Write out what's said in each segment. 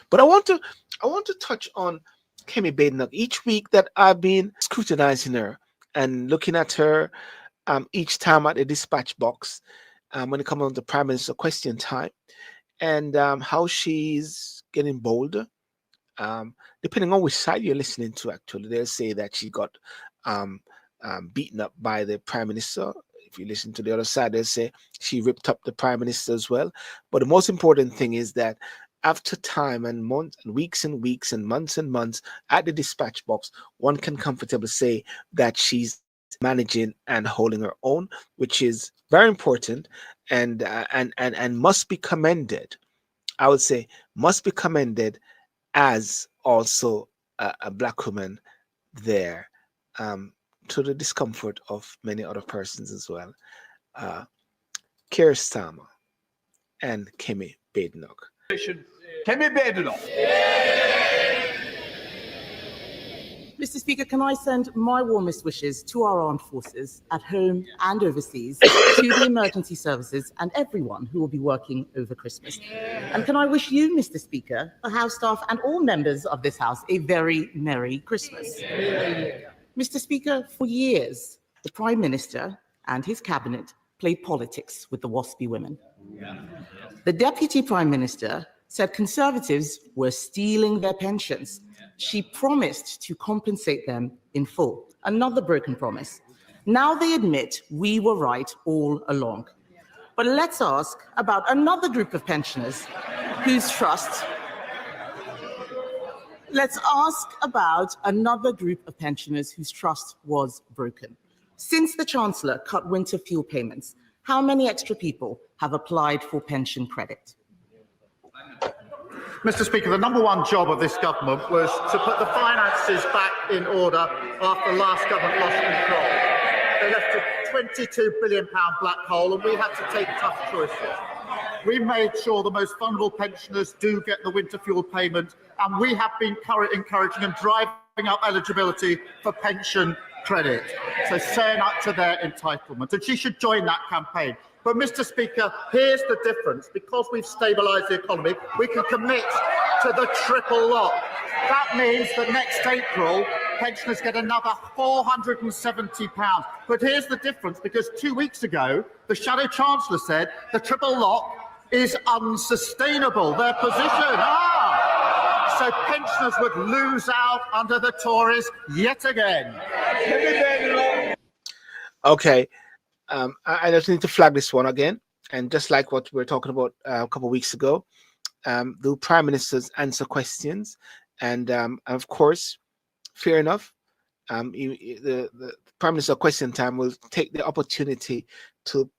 But I want to touch on Kemi Badenoch. Each week that I've been scrutinizing her and looking at her each time at the dispatch box when it comes on to Prime Minister question time, and how she's getting bolder. Depending on which side you're listening to, actually, they'll say that she got beaten up by the Prime Minister. If you listen to the other side, they'll say she ripped up the Prime Minister as well. But the most important thing is that after time and months and weeks and months at the dispatch box, one can comfortably say that she's managing and holding her own, which is very important and must be commended. I would say must be commended as also a black woman there, to the discomfort of many other persons as well. Keir Starmer and Kemi Badenoch. Kemi Badenoch. Mr. Speaker, can I send my warmest wishes to our armed forces at home and overseas, to the emergency services and everyone who will be working over Christmas. And can I wish you, Mr. Speaker, the House staff and all members of this House a very Merry Christmas. Mr. Speaker, for years, the Prime Minister and his cabinet played politics with the WASPI Women. The Deputy Prime Minister said Conservatives were stealing their pensions. She promised to compensate them in full. Another broken promise. Now they admit we were right all along. But let's ask about another group of pensioners whose trust... Let's ask about another group of pensioners whose trust was broken. Since the Chancellor cut winter fuel payments, how many extra people have applied for pension credit? Mr. Speaker, the number one job of this government was to put the finances back in order after the last government lost control. They left a £22 billion black hole, and we had to take tough choices. We made sure the most vulnerable pensioners do get the winter fuel payment, and we have been encouraging and driving up eligibility for pension credit, so saying up to their entitlement. And she should join that campaign. But, Mr. Speaker, here's the difference. Because we've stabilised the economy, we can commit to the triple lock. That means that next April, pensioners get another £470. But here's the difference, because 2 weeks ago, the Shadow Chancellor said the triple lock is unsustainable, their position. So pensioners would lose out under the Tories yet again. Okay. I just need to flag this one again. And just like what we were talking about a couple of weeks ago, the Prime Ministers answer questions. And of course, fair enough, the Prime Minister question time will take the opportunity to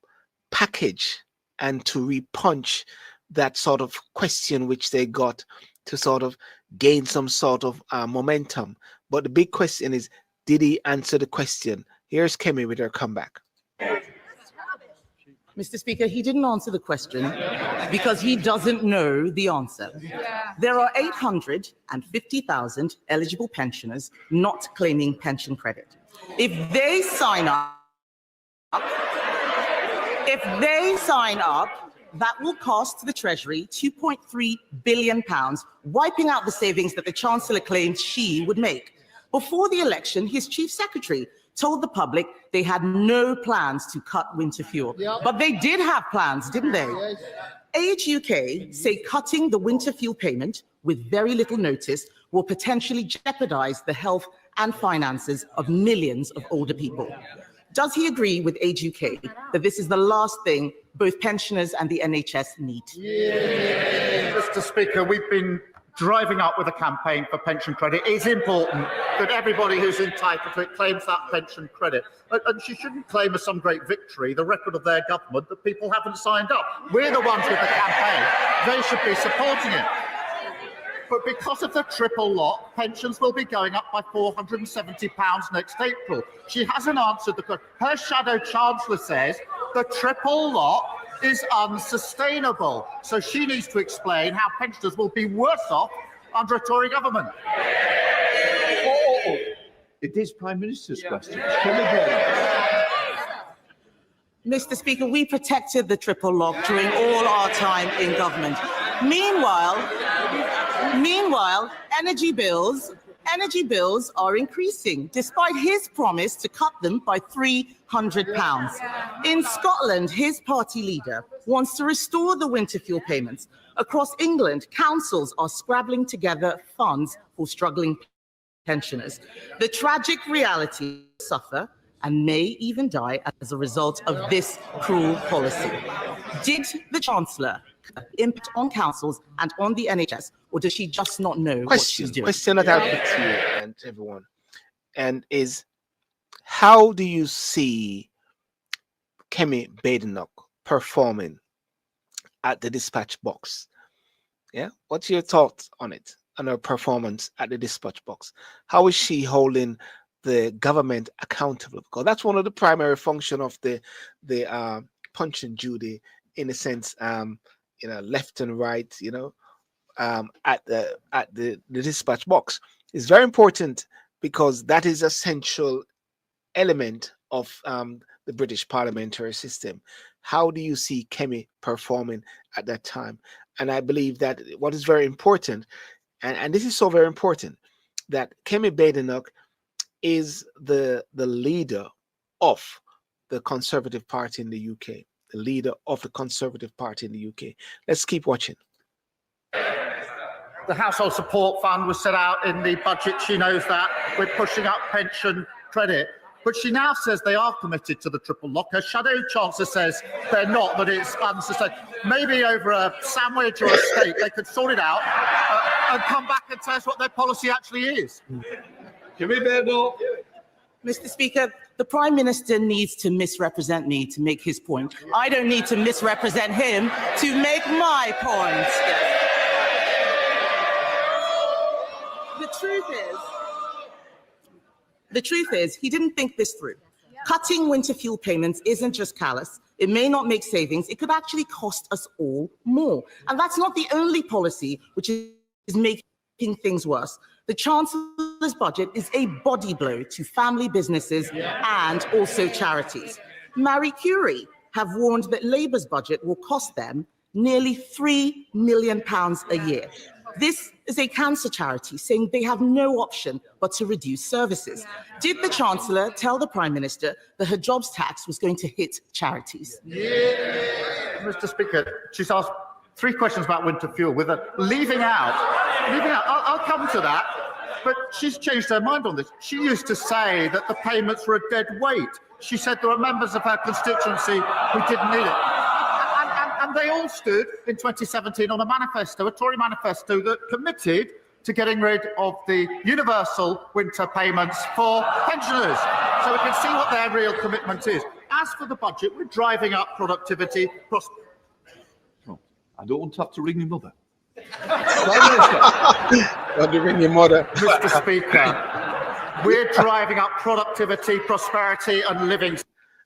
package and to repunch that sort of question which they got to sort of gain some sort of momentum. But the big question is, did he answer the question? Here's Kemi with her comeback. Mr. Speaker, he didn't answer the question because he doesn't know the answer. There are 850,000 eligible pensioners not claiming pension credit. If they sign up, that will cost the Treasury £2.3 billion, wiping out the savings that the Chancellor claimed she would make. Before the election, his Chief Secretary told the public they had no plans to cut winter fuel. But they did have plans, didn't they? Age UK say cutting the winter fuel payment with very little notice will potentially jeopardize the health and finances of millions of older people. Does he agree with Age UK that this is the last thing both pensioners and the NHS need? Mr. Speaker, we've been driving up with a campaign for pension credit. It's important that everybody who's entitled to it claims that pension credit. And she shouldn't claim as some great victory the record of their government that people haven't signed up. We're the ones with the campaign. They should be supporting it. But because of the triple lock, pensions will be going up by £470 next April. She hasn't answered the question. Her Shadow Chancellor says the triple lock is unsustainable. So she needs to explain how pensioners will be worse off under a Tory government. It is Prime Minister's question. Mr. Speaker, we protected the triple lock during all our time in government. Meanwhile, Meanwhile, energy bills are increasing, despite his promise to cut them by £300. In Scotland, his party leader wants to restore the winter fuel payments. Across England, councils are scrabbling together funds for struggling pensioners. The tragic reality suffer and may even die as a result of this cruel policy. Did the Chancellor impact on councils and on the NHS, or does she just not know what she's doing? Question that I put to you and everyone, and is, how do you see Kemi Badenoch performing at the dispatch box? Yeah, what's your thoughts on it, on her performance at the dispatch box? How is she holding the government accountable? Because that's one of the primary function of the Punch and Judy, in a sense, left and right, at the dispatch box is very important, because that is a central element of the British parliamentary system. How do you see Kemi performing at that time? And I believe that what is very important, and this is so very important, that Kemi Badenoch is the leader of the Conservative Party in the UK, the leader of the Conservative Party in the UK. Let's keep watching. The Household Support Fund was set out in the budget. She knows that. We're pushing up pension credit. But she now says they are committed to the triple lock. Her shadow chancellor says they're not, that it's unsustainable. Maybe over a sandwich or a steak, they could sort it out and come back and tell us what their policy actually is. Kemi Badenoch. Mr. Speaker, the Prime Minister needs to misrepresent me to make his point. I don't need to misrepresent him to make my point. The truth is, he didn't think this through. Cutting winter fuel payments isn't just callous. It may not make savings. It could actually cost us all more. And that's not the only policy which is making things worse. The Chancellor's budget is a body blow to family businesses and also charities. Marie Curie have warned that Labour's budget will cost them nearly £3 million a year. This is a cancer charity saying they have no option but to reduce services. Did the Chancellor tell the Prime Minister that her jobs tax was going to hit charities? Mr. Speaker, she's asked 3 questions about winter fuel with a leaving out. I'll come to that, but she's changed her mind on this. She used to say that the payments were a dead weight. She said there were members of her constituency who didn't need it. And they all stood in 2017 on a manifesto, a Tory manifesto, that committed to getting rid of the universal winter payments for pensioners. So we can see what their real commitment is. As for the budget, we're driving up productivity. I don't want to have to ring your mother. Want to ring your mother? Mr. Speaker, we're driving up productivity, prosperity and living.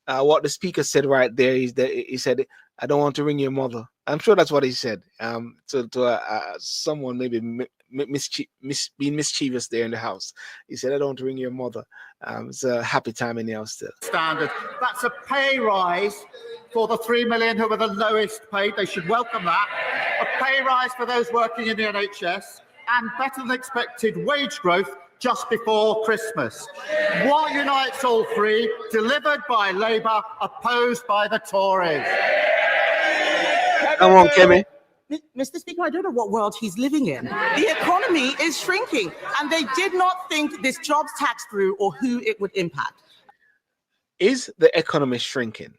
What the Speaker said right there is that he said, "I don't want to ring your mother." I'm sure that's what he said. To someone maybe being mischievous there in the house. He said, "I don't want to ring your mother." It's a happy time in the house still. Standard. That's a pay rise for the 3 million who are the lowest paid. They should welcome that. A pay rise for those working in the NHS, and better than expected wage growth just before Christmas. What unites all three? Delivered by Labour, opposed by the Tories. Come on, Kemi. Mr. Speaker, I don't know what world he's living in. The economy is shrinking, and they did not think this jobs tax through or who it would impact. Is the economy shrinking?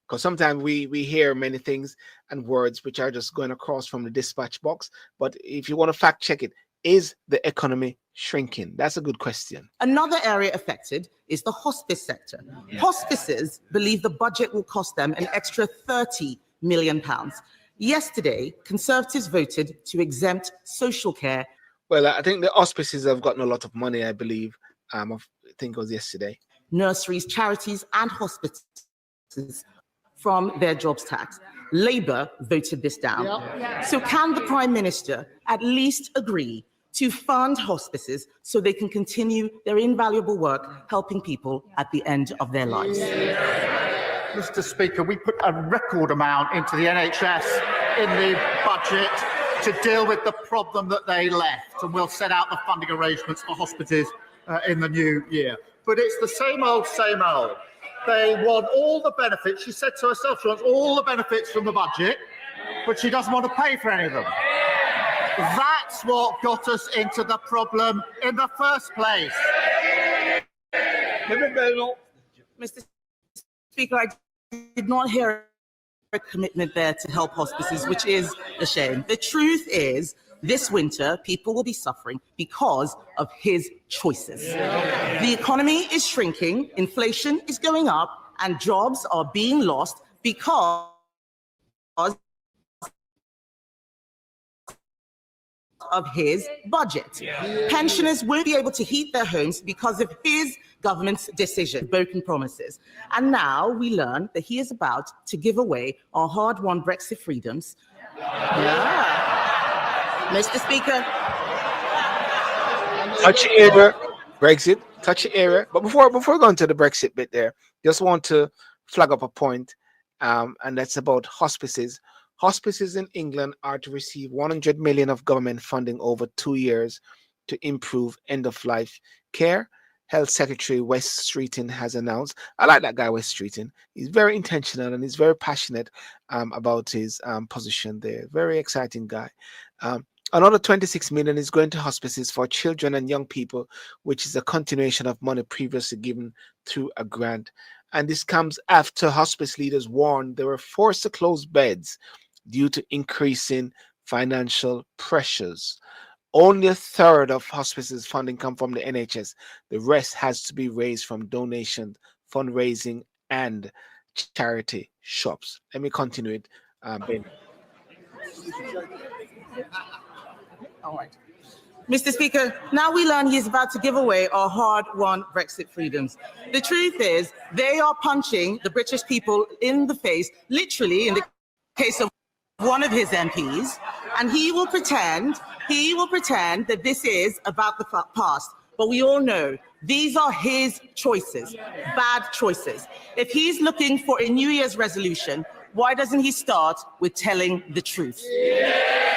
Because sometimes we hear many things and words which are just going across from the dispatch box. But if you want to fact check it, is the economy shrinking? That's a good question. Another area affected is the hospice sector. Hospices believe the budget will cost them an extra £30 million. Yesterday, Conservatives voted to exempt social care. Well, I think the hospices have gotten a lot of money, I believe. I think it was yesterday. Nurseries, charities, and hospices from their jobs tax. Labour voted this down. So can the Prime Minister at least agree to fund hospices so they can continue their invaluable work helping people at the end of their lives? Mr. Speaker, we put a record amount into the NHS in the budget. to deal with the problem that they left, and we'll set out the funding arrangements for hospices in the new year. But it's the same old, same old. They want all the benefits. She said to herself she wants all the benefits from the budget, but she doesn't want to pay for any of them. That's what got us into the problem in the first place. Kemi Badenoch. Mr. Speaker, I did not hear a commitment there to help hospices, which is a shame. The truth is, this winter, people will be suffering because of his choices. The economy is shrinking, inflation is going up, and jobs are being lost because of his budget. Pensioners won't be able to heat their homes because of his government's decision, broken promises. And now we learn that he is about to give away our hard-won Brexit freedoms. Yeah. Mr. Speaker. Touchy area, Brexit, touchy area. But before going to the Brexit bit there, just want to flag up a point, and that's about hospices. Hospices in England are to receive 100 million of government funding over 2 years to improve end-of-life care. Health Secretary Wes Streeting has announced. I like that guy, Wes Streeting. He's very intentional and he's very passionate about his position there. Very exciting guy. Another 26 million is going to hospices for children and young people, which is a continuation of money previously given through a grant. And this comes after hospice leaders warned they were forced to close beds due to increasing financial pressures. Only a third of hospices funding come from the NHS. The rest has to be raised from donations, fundraising, and charity shops. Let me continue it, Ben. All right. Mr. Speaker, now we learn he's about to give away our hard-won Brexit freedoms. The truth is, they are punching the British people in the face, literally in the case of one of his MPs, and he will pretend that this is about the past. But we all know these are his choices, bad choices. If he's looking for a New Year's resolution, why doesn't he start with telling the truth? Yeah.